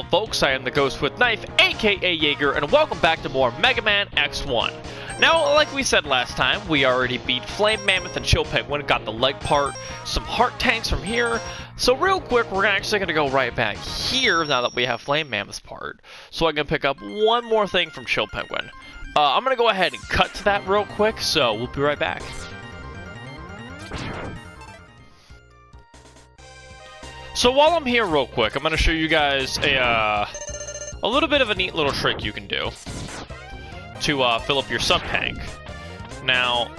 folks, I am the Ghost with Knife, aka Jaeger, and welcome back to more Mega Man X1. Now, like we said last time, we already beat Flame Mammoth and Chill Penguin, got the leg part, some heart tanks from here. So real quick, we're actually going to go right back here now that we have Flame Mammoth's part, so I can pick up one more thing from Chill Penguin. I'm going to go ahead and cut to that real quick, so we'll be right back. So while I'm here real quick, I'm going to show you guys a little bit of a neat little trick you can do to fill up your sub-tank. Now,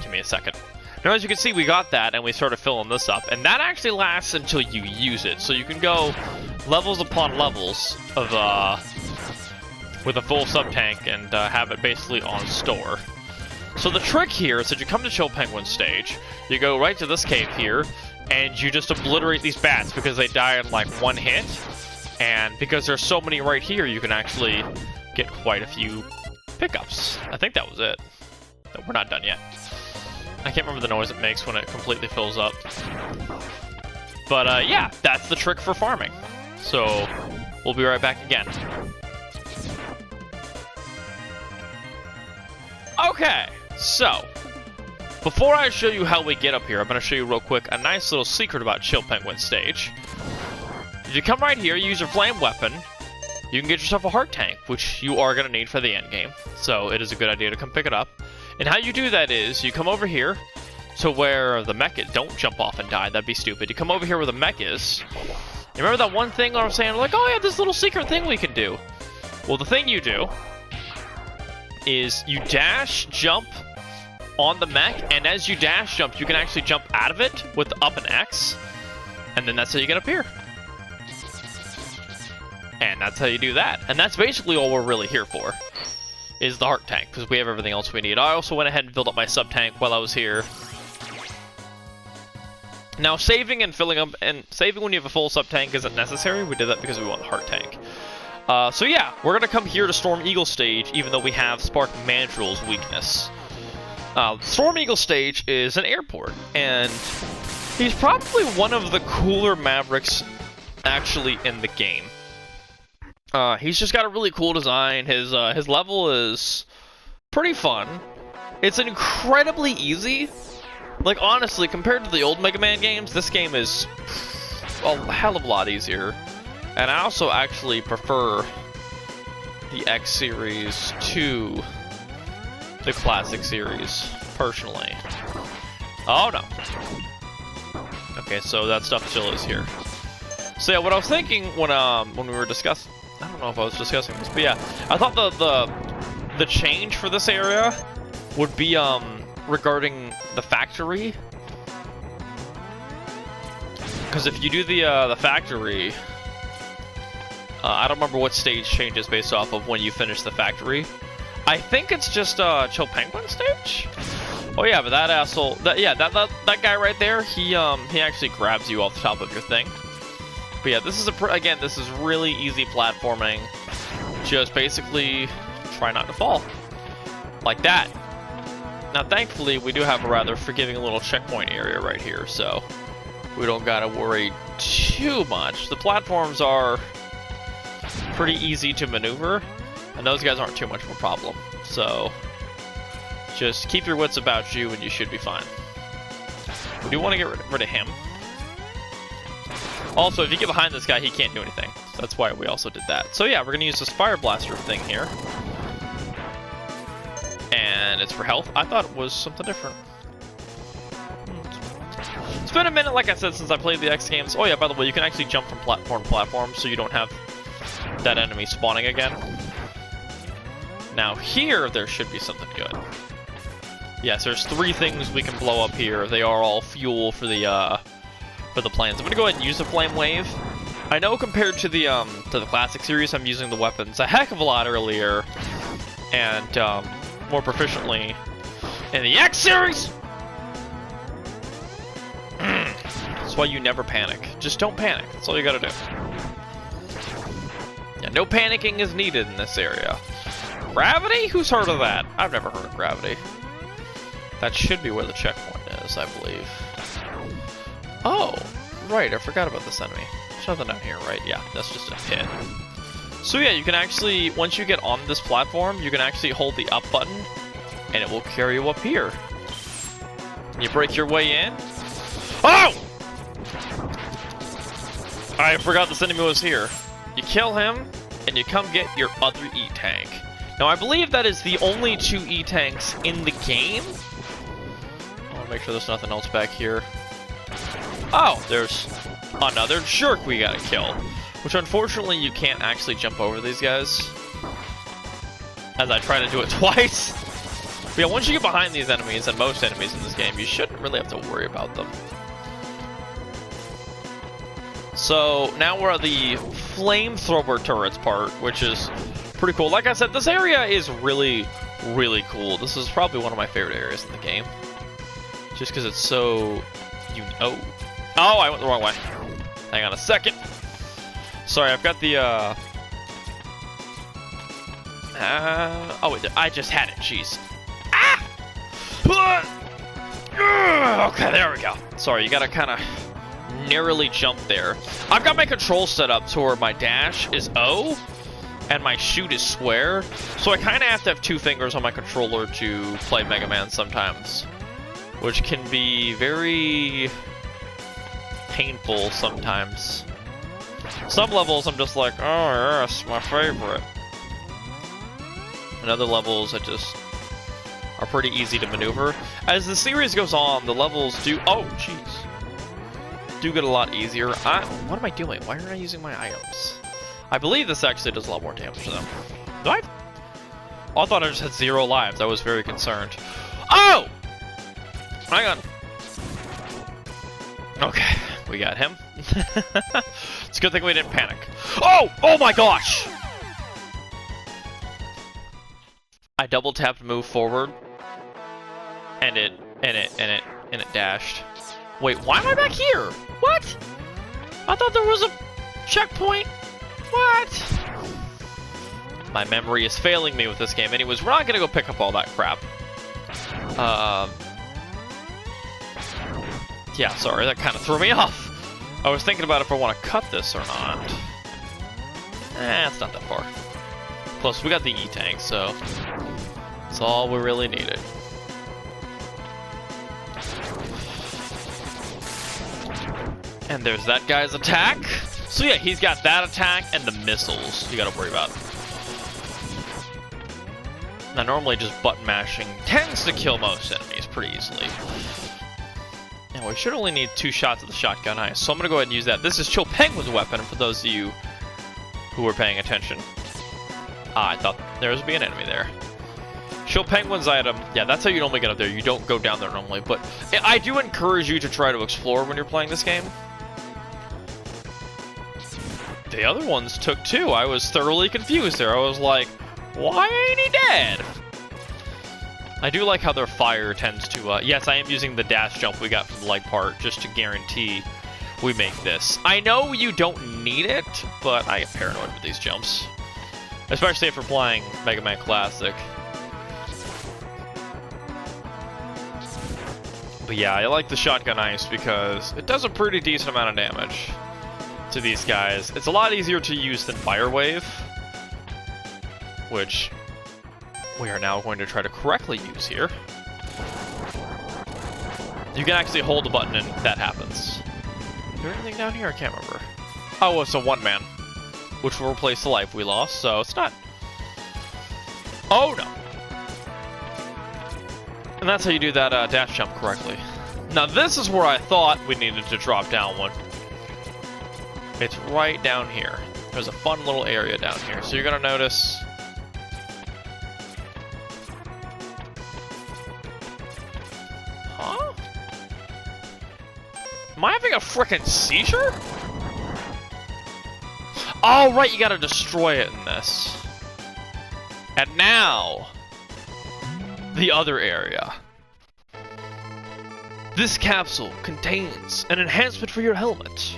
give me a second. Now as you can see, we got that and we started filling this up, and that actually lasts until you use it. So you can go levels upon levels of with a full sub-tank and have it basically on store. So the trick here is that you come to Chill Penguin stage, you go right to this cave here, and you just obliterate these bats because they die in like one hit. And because there's so many right here, you can actually get quite a few pickups. I think that was it. We're not done yet. I can't remember the noise it makes when it completely fills up. But yeah, that's the trick for farming. So we'll be right back again. Okay, so before I show you how we get up here, I'm going to show you real quick a nice little secret about Chill Penguin stage. If you come right here, use your flame weapon, you can get yourself a heart tank, which you are going to need for the end game. So it is a good idea to come pick it up. And how you do that is, you come over here to where the mech is. Don't jump off and die, that'd be stupid. You come over here where the mech is. You remember that one thing I was saying, like, oh yeah, this little secret thing we can do? Well, the thing you do is you dash jump on the mech, and as you dash jump, you can actually jump out of it with up and X, and then that's how you get up here. And that's how you do that. And that's basically all we're really here for, is the heart tank, because we have everything else we need. I also went ahead and built up my sub-tank while I was here. Now, saving and filling up, and saving when you have a full sub-tank isn't necessary. We did that because we want the heart tank. So yeah, we're going to come here to Storm Eagle stage, even though we have Spark Mandrill's weakness. Storm Eagle stage is an airport, and he's probably one of the cooler Mavericks actually in the game. He's just got a really cool design. His level is pretty fun. It's incredibly easy. Like, honestly, compared to the old Mega Man games, this game is a hell of a lot easier. And I also actually prefer the X series to the classic series, personally. Oh no. Okay, so that stuff still is here. So yeah, what I was thinking when we were discussing, I don't know if I was discussing this, but yeah, I thought the change for this area would be regarding the factory, because if you do the factory, I don't remember what stage changes based off of when you finish the factory. I think it's just Chill Penguin stage. Oh yeah, but that asshole, that guy right there, he actually grabs you off the top of your thing. But yeah, this is again, this is really easy platforming. Just basically try not to fall like that. Now, thankfully, we do have a rather forgiving little checkpoint area right here, so we don't gotta worry too much. The platforms are pretty easy to maneuver, and those guys aren't too much of a problem. So just keep your wits about you and you should be fine. We do want to get rid of him. Also, if you get behind this guy, he can't do anything. So that's why we also did that. So yeah, we're going to use this fire blaster thing here. And it's for health. I thought it was something different. It's been a minute, like I said, since I played the X games. Oh yeah, by the way, you can actually jump from platform to platform, so you don't have that enemy spawning again. Now here, there should be something good. Yes, there's 3 things we can blow up here. They are all fuel for the planes. I'm gonna go ahead and use the flame wave. I know compared to the classic series, I'm using the weapons a heck of a lot earlier and more proficiently in the X series. That's why you never panic. Just don't panic. That's all you gotta do. Yeah, no panicking is needed in this area. Gravity? Who's heard of that? I've never heard of gravity. That should be where the checkpoint is, I believe. Oh, right, I forgot about this enemy. There's nothing down here, right? Yeah, that's just a pit. So yeah, you can actually, once you get on this platform, you can actually hold the up button, and it will carry you up here. You break your way in. Oh! I forgot this enemy was here. You kill him, and you come get your other E-Tank. Now, I believe that is the only 2 E-Tanks in the game. I want to make sure there's nothing else back here. Oh, there's another jerk we gotta kill. Which, unfortunately, you can't actually jump over these guys. As I try to do it twice. But yeah, once you get behind these enemies, and most enemies in this game, you shouldn't really have to worry about them. So, now we're at the Flamethrower Turrets part, which is pretty cool. Like I said, this area is really, really cool. This is probably one of my favorite areas in the game. Just because it's so... Oh, I went the wrong way. Hang on a second. Sorry, I've got the, oh, wait, I just had it, jeez. Ah! Okay, there we go. Sorry, you gotta kind of narrowly jump there. I've got my control set up to where my dash is O, and my shoot is square, so I kind of have to have 2 fingers on my controller to play Megaman sometimes, which can be very painful sometimes. Some levels I'm just like, oh yes, my favorite. And other levels that just are pretty easy to maneuver. As the series goes on, the levels do, oh jeez, do get a lot easier. What am I doing? Why aren't I using my items? I believe this actually does a lot more damage to them. Do I? Oh, I thought I just had 0 lives. I was very concerned. Oh! Hang on. Okay, we got him. It's a good thing we didn't panic. Oh! Oh my gosh! I double tapped move forward, and it dashed. Wait, why am I back here? What? I thought there was a checkpoint. What? My memory is failing me with this game. Anyways, we're not gonna go pick up all that crap. Yeah, sorry, that kind of threw me off. I was thinking about if I want to cut this or not. It's not that far. Plus, we got the E-Tank, so that's all we really needed. And there's that guy's attack. So yeah, he's got that attack and the missiles you gotta worry about. Now, normally just button mashing tends to kill most enemies pretty easily. Now, we should only need 2 shots of the shotgun ice, so I'm gonna go ahead and use that. This is Chill Penguin's weapon, for those of you who were paying attention. I thought there was be an enemy there. Chill Penguin's item, yeah, that's how you normally get up there. You don't go down there normally, but I do encourage you to try to explore when you're playing this game. The other ones took 2. I was thoroughly confused there. I was like, why ain't he dead? I do like how their fire tends to, yes, I am using the dash jump we got from the leg part just to guarantee we make this. I know you don't need it, but I get paranoid with these jumps. Especially if we're playing Mega Man Classic. But yeah, I like the shotgun ice because it does a pretty decent amount of damage to these guys. It's a lot easier to use than Fire Wave, which we are now going to try to correctly use here. You can actually hold the button and that happens. Is there anything down here? I can't remember. Oh, it's a 1-man, which will replace the life we lost, so it's not... Oh, no. And that's how you do that dash jump correctly. Now, this is where I thought we needed to drop down one. It's right down here. There's a fun little area down here, so you're going to notice... Huh? Am I having a frickin' seizure? Oh, right, you gotta destroy it in this. And now, the other area. This capsule contains an enhancement for your helmet,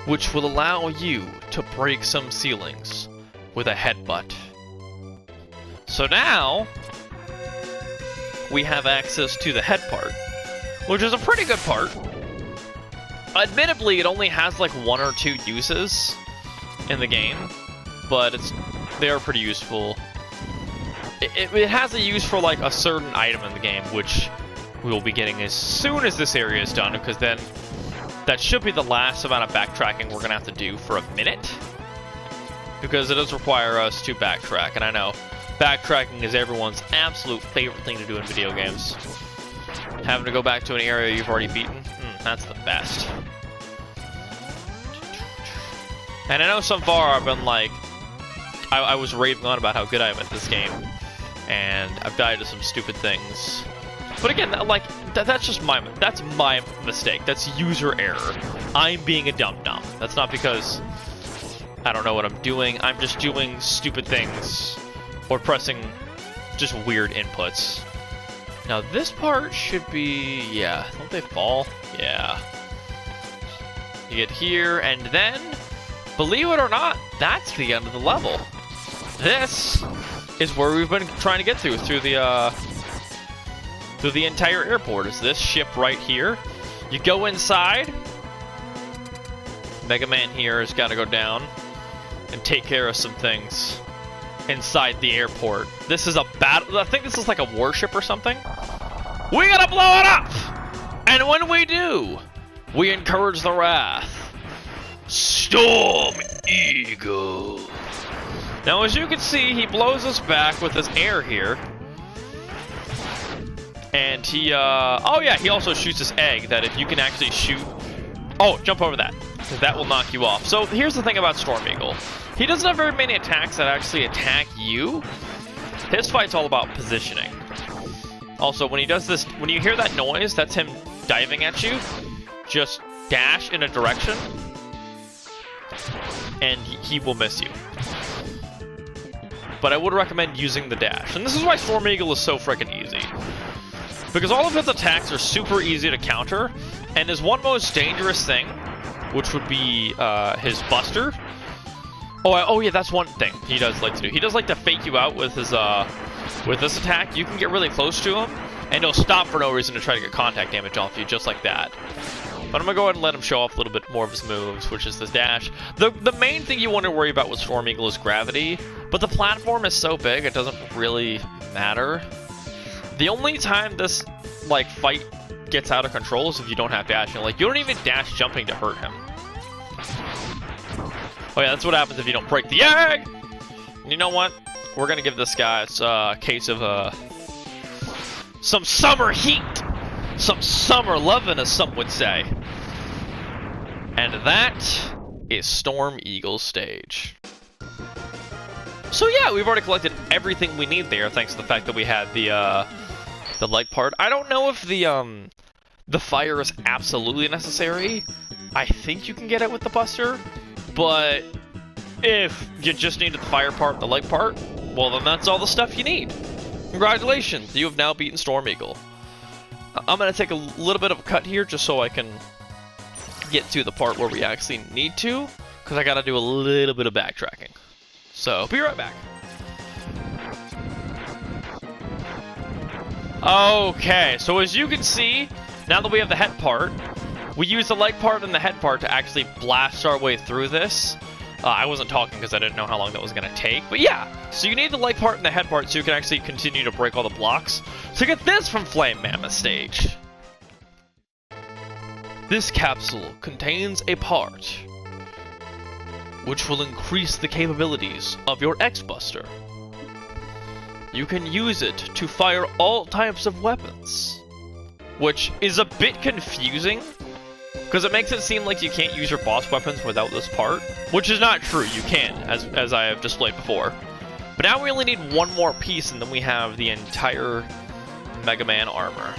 which will allow you to break some ceilings with a headbutt. So now, we have access to the head part, which is a pretty good part. Admittedly, it only has like 1 or 2 uses in the game, but they are pretty useful. It has a use for like a certain item in the game, which we will be getting as soon as this area is done, because then that should be the last amount of backtracking we're gonna have to do for a minute, because it does require us to backtrack, and I know backtracking is everyone's absolute favorite thing to do in video games. Having to go back to an area you've already beaten, that's the best. And I know so far I've been like, I was raving on about how good I am at this game, and I've died to some stupid things. But again, that's just my mistake. That's user error. I'm being a dum-dum. That's not because I don't know what I'm doing. I'm just doing stupid things or pressing just weird inputs. Now this part should be, yeah, don't they fall? Yeah. You get here, and then, believe it or not, that's the end of the level. This is where we've been trying to get through the entire airport. Is this ship right here? You go inside. Megaman here has got to go down and take care of some things inside the airport. This is a battle. I think this is like a warship or something. We gotta blow it up! And when we do, we encourage the wrath. Storm Eagle. Now, as you can see, he blows us back with his air here. And he, oh yeah, he also shoots this egg that if you can actually shoot... Oh, jump over that, because that will knock you off. So here's the thing about Storm Eagle. He doesn't have very many attacks that actually attack you. His fight's all about positioning. Also, when he does this, when you hear that noise, that's him diving at you. Just dash in a direction, and he will miss you. But I would recommend using the dash. And this is why Storm Eagle is so freaking easy. Because all of his attacks are super easy to counter, and his one most dangerous thing, which would be his Buster. Oh yeah, that's one thing he does like to do. He does like to fake you out with his with this attack. You can get really close to him, and he'll stop for no reason to try to get contact damage off you, just like that. But I'm gonna go ahead and let him show off a little bit more of his moves, which is this dash. The main thing you want to worry about with Storm Eagle is gravity, but the platform is so big it doesn't really matter. The only time this like fight gets out of control is if you don't have dashing. Like, you don't even dash jumping to hurt him. Oh yeah, that's what happens if you don't break the egg! And you know what? We're gonna give this guy a case of some summer heat! Some summer loving, as some would say. And that is Storm Eagle stage. So yeah, we've already collected everything we need there, thanks to the fact that we had the light part. I don't know if the fire is absolutely necessary. I think you can get it with the Buster, but if you just needed the fire part and the light part, well then that's all the stuff you need. Congratulations, you have now beaten Storm Eagle. I'm going to take a little bit of a cut here just so I can get to the part where we actually need to, because I got to do a little bit of backtracking. So, be right back. Okay, so as you can see, now that we have the head part, we use the light part and the head part to actually blast our way through this. I wasn't talking because I didn't know how long that was going to take, but yeah. So you need the light part and the head part so you can actually continue to break all the blocks. So get this from Flame Mammoth stage. This capsule contains a part which will increase the capabilities of your X-Buster. You can use it to fire all types of weapons, which is a bit confusing, because it makes it seem like you can't use your boss weapons without this part, which is not true, you can, as I have displayed before. But now we only need one more piece, and then we have the entire Mega Man armor.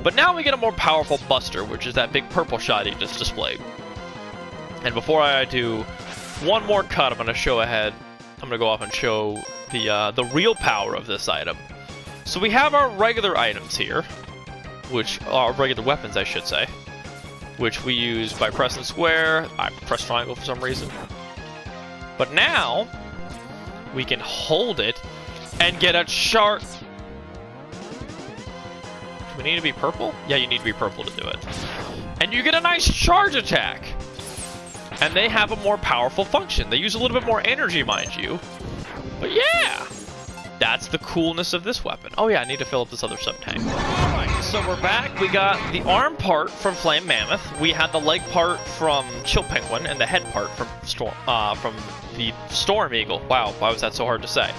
But now we get a more powerful Buster, which is that big purple shot he just displayed. And before I do one more cut, I'm going to show ahead. I'm going to go off and show the real power of this item. So we have our regular items here, which are regular weapons, I should say, which we use by pressing square. I press triangle for some reason. But now we can hold it and get a sharp. we need to be purple? Yeah, you need to be purple to do it. And you get a nice charge attack. And they have a more powerful function. They use a little bit more energy, mind you. But yeah, that's the coolness of this weapon. Oh yeah, I need to fill up this other sub-tank. Alright, so we're back. We got the arm part from Flame Mammoth. We had the leg part from Chill Penguin, and the head part from the Storm Eagle. Wow, why was that so hard to say?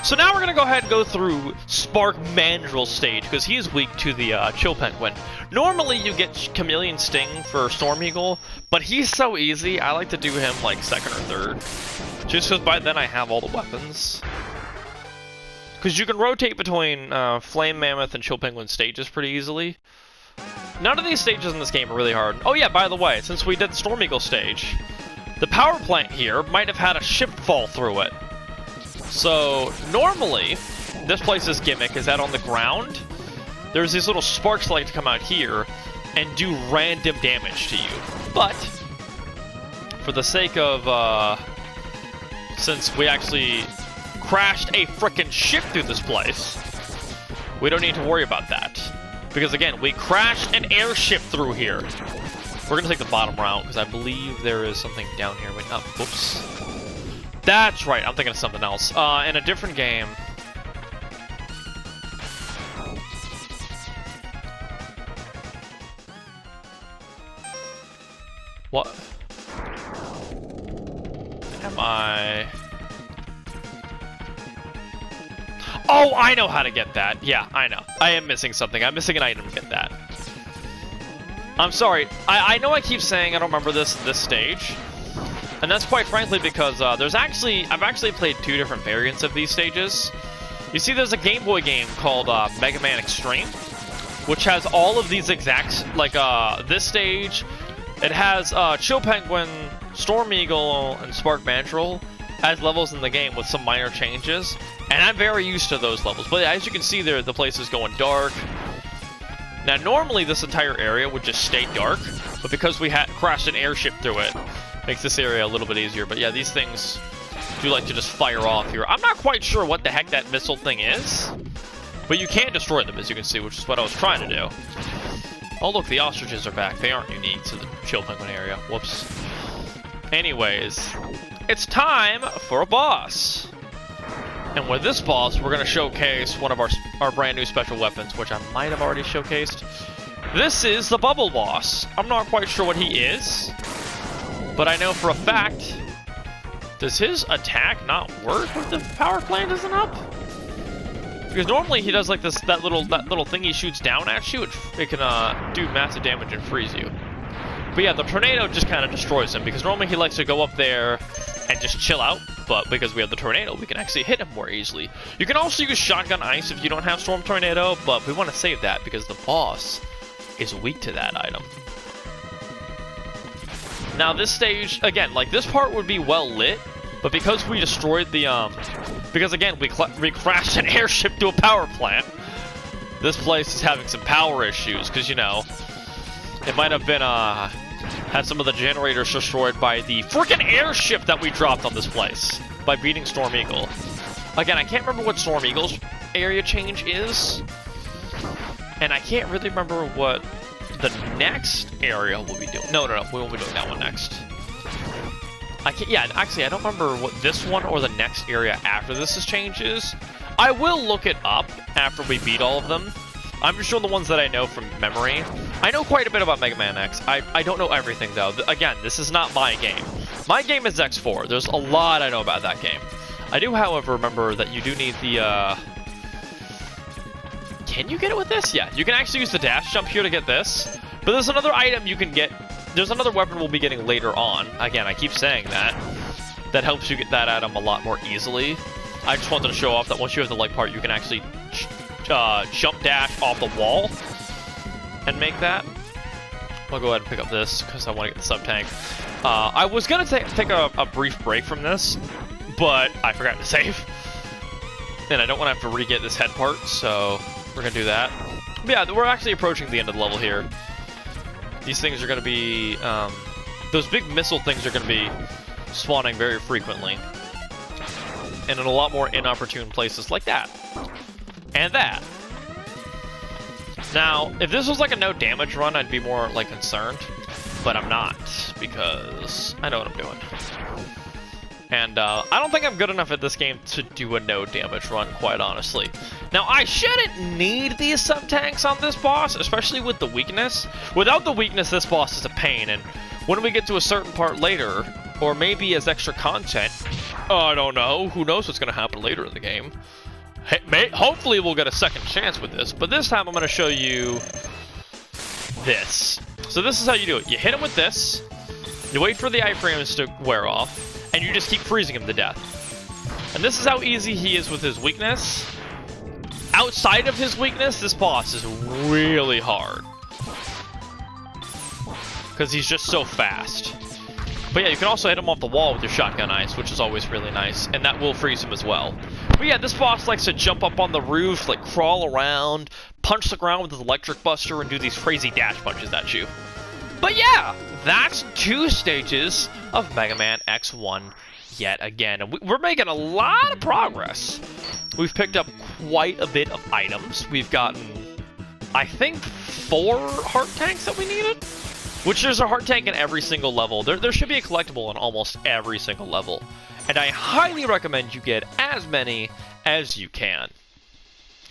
So now we're going to go ahead and go through Spark Mandrill's stage, because he is weak to the Chill Penguin. Normally you get Chameleon Sting for Storm Eagle, but he's so easy, I like to do him like second or third. Just because by then I have all the weapons. Because you can rotate between Flame Mammoth and Chill Penguin stages pretty easily. None of these stages in this game are really hard. Oh yeah, by the way, since we did the Storm Eagle stage, the power plant here might have had a ship fall through it. So, normally, this place's gimmick is that on the ground, there's these little sparks that like to come out here and do random damage to you. But, for the sake of, since we actually crashed a frickin' ship through this place, we don't need to worry about that. Because again, we crashed an airship through here. We're gonna take the bottom route, because I believe there is something down here. Wait, oh, whoops. That's right, I'm thinking of something else. In a different game. What? Am I... Oh, I know how to get that. Yeah, I know. I am missing something. I'm missing an item to get that. I'm sorry. I know I keep saying I don't remember this stage. And that's quite frankly because I've actually played two different variants of these stages. You see, there's a Game Boy game called Megaman Extreme, which has all of these exact, like this stage. It has Chill Penguin, Storm Eagle, and Spark Mandrill as levels in the game with some minor changes. And I'm very used to those levels. But as you can see there, the place is going dark. Now, normally this entire area would just stay dark, but because we had crashed an airship through it, makes this area a little bit easier. But yeah, these things do like to just fire off here. I'm not quite sure what the heck that missile thing is, but you can destroy them, as you can see, which is what I was trying to do. Oh, look, the ostriches are back. They aren't unique to the Chill Penguin area. Whoops. Anyways, it's time for a boss. And with this boss, we're going to showcase one of our brand new special weapons, which I might have already showcased. This is the Bubble Boss. I'm not quite sure what he is, but I know for a fact, does his attack not work if the power plant isn't up? Because normally he does like this, that little thing he shoots down at you, it can do massive damage and freeze you. But yeah, the tornado just kind of destroys him, because normally he likes to go up there and just chill out, but because we have the tornado, we can actually hit him more easily. You can also use Shotgun Ice if you don't have Storm Tornado, but we want to save that because the boss is weak to that item. Now this stage, again, like this part would be well lit, but because we destroyed the, because again, we crashed an airship to a power plant, this place is having some power issues, because, you know, it might have been, had some of the generators destroyed by the freaking airship that we dropped on this place by beating Storm Eagle. Again, I can't remember what Storm Eagle's area change is, and I can't really remember what the next area will be doing. No, we won't be doing that one next. Yeah, actually, I don't remember what this one or the next area after this changes. I will look it up after we beat all of them. I'm just showing the ones that I know from memory. I know quite a bit about Mega Man X. I don't know everything, though. Again, this is not my game. My game is X4. There's a lot I know about that game. I do, however, remember that you do need the, Can you get it with this? Yeah, you can actually use the dash jump here to get this. But there's another item you can get. There's another weapon we'll be getting later on. Again, I keep saying that. That helps you get that item a lot more easily. I just wanted to show off that once you have the leg part, you can actually jump dash off the wall and make that. I'll go ahead and pick up this because I want to get the sub-tank. I was going to take a brief break from this, but I forgot to save. And I don't want to have to re-get this head part, so we're going to do that. But yeah, we're actually approaching the end of the level here. These things are going to be... those big missile things are going to be spawning very frequently. And in a lot more inopportune places like that. And that. Now, if this was like a no damage run, I'd be more like concerned, but I'm not, because I know what I'm doing. And I don't think I'm good enough at this game to do a no damage run, quite honestly. Now, I shouldn't need these sub-tanks on this boss, especially with the weakness. Without the weakness, this boss is a pain, and when we get to a certain part later, or maybe as extra content, I don't know, who knows what's going to happen later in the game. Hopefully we'll get a second chance with this, but this time I'm going to show you this. So this is how you do it. You hit him with this, you wait for the iframes to wear off, and you just keep freezing him to death. And this is how easy he is with his weakness. Outside of his weakness, this boss is really hard, because he's just so fast. But yeah, you can also hit him off the wall with your shotgun ice, which is always really nice, and that will freeze him as well. But yeah, this boss likes to jump up on the roof, like crawl around, punch the ground with his electric buster, and do these crazy dash punches at you. But yeah, that's 2 stages of Mega Man X1 yet again. And we're making a lot of progress. We've picked up quite a bit of items. We've gotten, I think, 4 heart tanks that we needed. Which there's a heart tank in every single level. There should be a collectible in almost every single level. And I highly recommend you get as many as you can.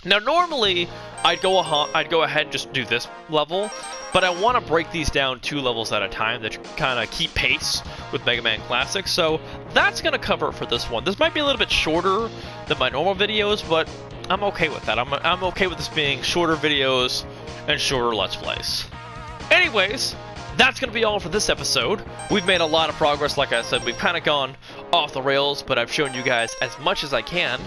Now normally, I'd go ahead and just do this level, but I want to break these down 2 levels at a time that kind of keep pace with Mega Man Classic, so that's going to cover it for this one. This might be a little bit shorter than my normal videos, but I'm okay with that. I'm okay with this being shorter videos and shorter Let's Plays. Anyways, that's going to be all for this episode. We've made a lot of progress, like I said. We've kind of gone off the rails, but I've shown you guys as much as I can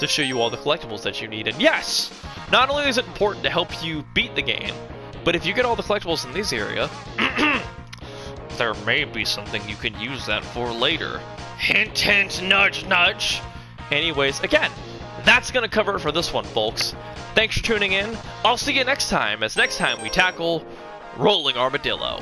to show you all the collectibles that you need. And yes, not only is it important to help you beat the game, but if you get all the collectibles in this area, there may be something you can use that for later. Hint, hint, nudge, nudge. Anyways, again, that's going to cover it for this one, folks. Thanks for tuning in. I'll see you next time, as next time we tackle Rolling Armadillo.